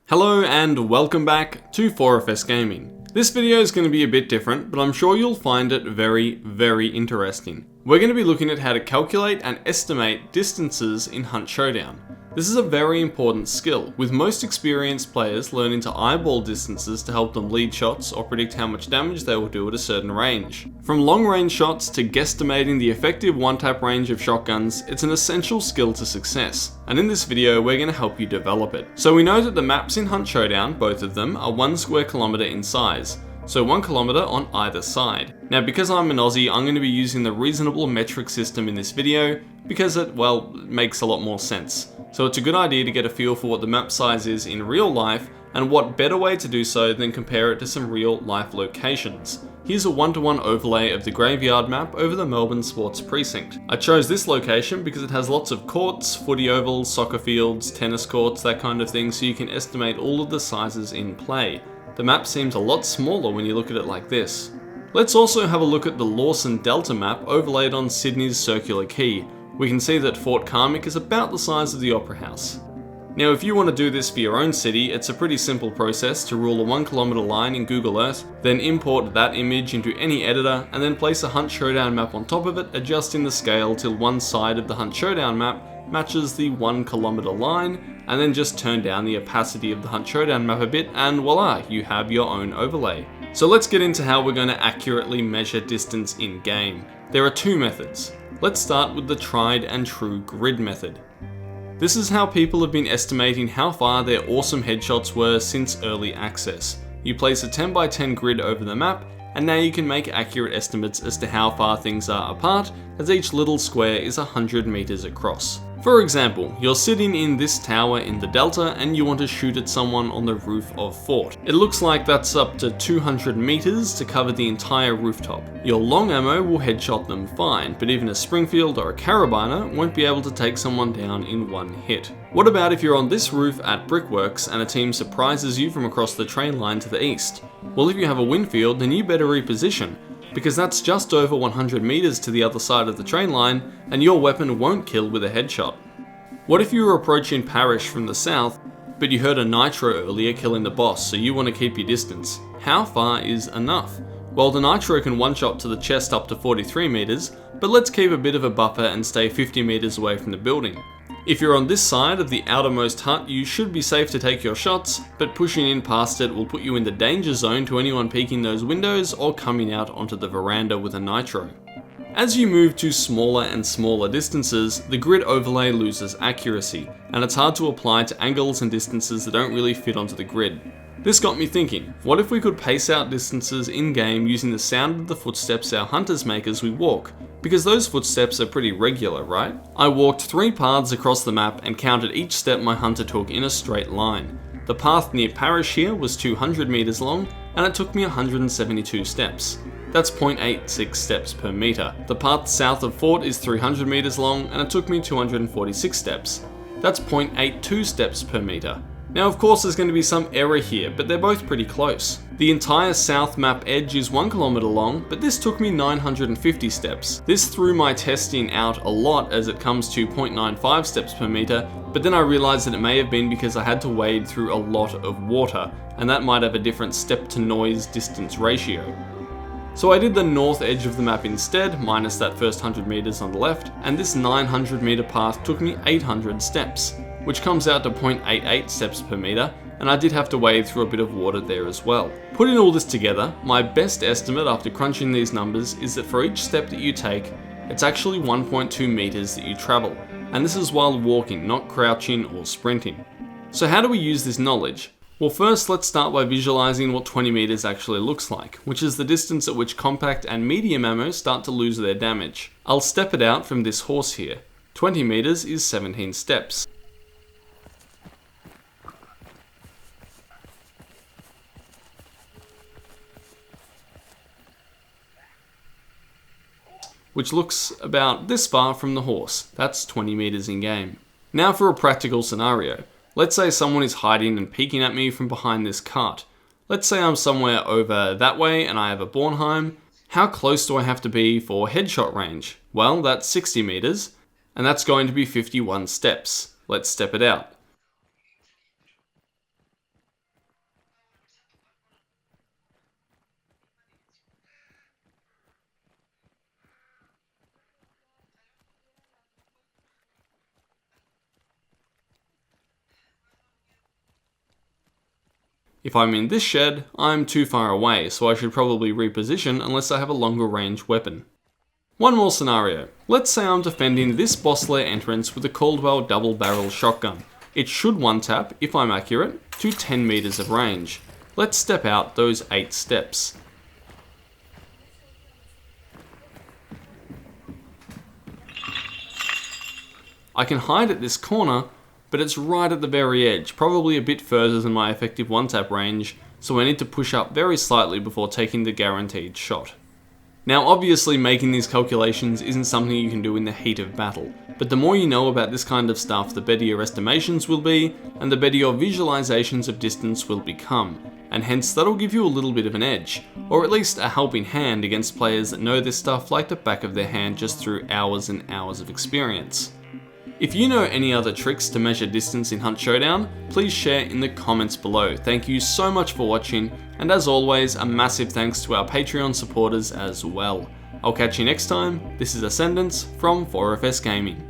Hello and welcome back to 4FS Gaming. This video is going to be a bit different, but I'm sure you'll find it very interesting. We're going to be looking at how to calculate and estimate distances in Hunt Showdown. This is a very important skill, with most experienced players learning to eyeball distances to help them lead shots or predict how much damage they will do at a certain range. From long range shots to guesstimating the effective one-tap range of shotguns, it's an essential skill to success, and in this video we're going to help you develop it. So we know that the maps in Hunt Showdown, both of them, are 1 square kilometer in size. So 1 kilometer on either side. Now because I'm an Aussie, I'm going to be using the reasonable metric system in this video because it, well, makes a lot more sense. So it's a good idea to get a feel for what the map size is in real life, and what better way to do so than compare it to some real life locations. Here's a 1-to-1 overlay of the graveyard map over the Melbourne Sports Precinct. I chose this location because it has lots of courts, footy ovals, soccer fields, tennis courts, that kind of thing, so you can estimate all of the sizes in play. The map seems a lot smaller when you look at it like this. Let's also have a look at the Lawson Delta map overlaid on Sydney's Circular Quay. We can see that Fort Carmick is about the size of the Opera House. Now if you want to do this for your own city, it's a pretty simple process to rule a 1 kilometer line in Google Earth, then import that image into any editor, and then place a Hunt Showdown map on top of it, adjusting the scale till one side of the Hunt Showdown map matches the 1 kilometer line, and then just turn down the opacity of the Hunt Showdown map a bit, and voila, you have your own overlay. So let's get into how we're going to accurately measure distance in game. There are two methods. Let's start with the tried and true grid method. This is how people have been estimating how far their awesome headshots were since early access. You place a 10 by 10 grid over the map, and now you can make accurate estimates as to how far things are apart, as each little square is 100 meters across. For example, you're sitting in this tower in the Delta and you want to shoot at someone on the roof of Fort. It looks like that's up to 200 meters to cover the entire rooftop. Your long ammo will headshot them fine, but even a Springfield or a Carabiner won't be able to take someone down in one hit. What about if you're on this roof at Brickworks and a team surprises you from across the train line to the east? Well, if you have a Winfield, then you better reposition, because that's just over 100 meters to the other side of the train line, and your weapon won't kill with a headshot. What if you were approaching Parrish from the south, but you heard a nitro earlier killing the boss, so you want to keep your distance? How far is enough? Well, the nitro can one-shot to the chest up to 43 meters, but let's keep a bit of a buffer and stay 50 meters away from the building. If you're on this side of the outermost hut, you should be safe to take your shots, but pushing in past it will put you in the danger zone to anyone peeking those windows or coming out onto the veranda with a nitro. As you move to smaller and smaller distances, the grid overlay loses accuracy, and it's hard to apply to angles and distances that don't really fit onto the grid. This got me thinking, what if we could pace out distances in-game using the sound of the footsteps our hunters make as we walk? Because those footsteps are pretty regular, right? I walked 3 paths across the map and counted each step my hunter took in a straight line. The path near Parrish here was 200 meters long, and it took me 172 steps. That's 0.86 steps per meter. The path south of Fort is 300 meters long, and it took me 246 steps. That's 0.82 steps per meter. Now of course there's going to be some error here, but they're both pretty close. The entire south map edge is 1 kilometer long, but this took me 950 steps. This threw my testing out a lot as it comes to 0.95 steps per meter, but then I realized that it may have been because I had to wade through a lot of water, and that might have a different step to noise distance ratio. So I did the north edge of the map instead, minus that first 100 meters on the left, and this 900 meter path took me 800 steps, which comes out to 0.88 steps per meter, and I did have to wade through a bit of water there as well. Putting all this together, my best estimate after crunching these numbers is that for each step that you take, it's actually 1.2 meters that you travel, and this is while walking, not crouching or sprinting. So how do we use this knowledge? Well, first let's start by visualizing what 20 meters actually looks like, which is the distance at which compact and medium ammo start to lose their damage. I'll step it out from this horse here. 20 meters is 17 steps. Which looks about this far from the horse. That's 20 meters in game. Now for a practical scenario. Let's say someone is hiding and peeking at me from behind this cart. Let's say I'm somewhere over that way and I have a Bornheim. How close do I have to be for headshot range? Well, that's 60 meters, and that's going to be 51 steps. Let's step it out. If I'm in this shed, I'm too far away, so I should probably reposition unless I have a longer range weapon. One more scenario. Let's say I'm defending this boss lair entrance with a Caldwell double barrel shotgun. It should one tap, if I'm accurate, to 10 meters of range. Let's step out those 8 steps. I can hide at this corner, but it's right at the very edge, probably a bit further than my effective one tap range, so I need to push up very slightly before taking the guaranteed shot. Now obviously making these calculations isn't something you can do in the heat of battle, but the more you know about this kind of stuff, the better your estimations will be, and the better your visualizations of distance will become, and hence that'll give you a little bit of an edge, or at least a helping hand against players that know this stuff like the back of their hand just through hours and hours of experience. If you know any other tricks to measure distance in Hunt Showdown, please share in the comments below. Thank you so much for watching, and as always, a massive thanks to our Patreon supporters as well. I'll catch you next time. This is Ascendance from 4FS Gaming.